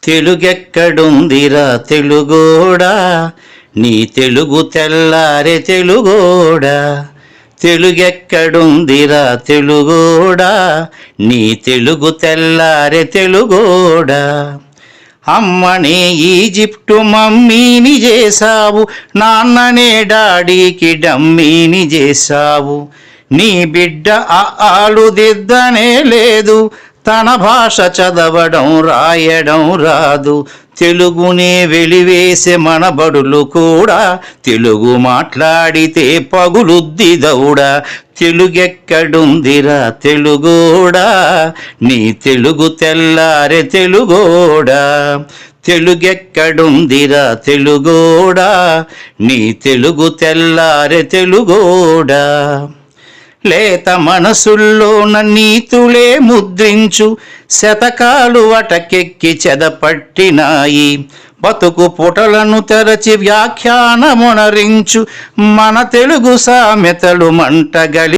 తెలుగెక్కడుందిరా తెలుగోడా, నీ తెలుగు తెల్లారె తెలుగోడా. తెలుగెక్కడుందిరా తెలుగోడా, నీ తెలుగు తెల్లారె తెలుగోడా. అమ్మనే ఈజిప్టు మమ్మీని చేశావు, నాన్ననే డాడీకి డమ్మీని చేశావు. నీ బిడ్డ ఆలు దిద్దనే లేదు, తన భాష చదవడం రాయడం రాదు. తెలుగునే వెలివేసే మన బడులు కూడా తెలుగు మాట్లాడితే పగులుద్ది దౌడా. తెలుగెక్కడుందిరా తెలుగోడా, నీ తెలుగు తెల్లారె తెలుగోడా. తెలుగెక్కడుందిరా తెలుగోడా, నీ తెలుగు తెల్లారె తెలుగోడా. లేత మనసుల్లోన నీతులే ముద్రించు, శతకాలు అటకెక్కి చెదపట్టినాయి. బతుకు పుటలను తెరచి వ్యాఖ్యానమునరించు, మన తెలుగు సామెతలు మంటగలి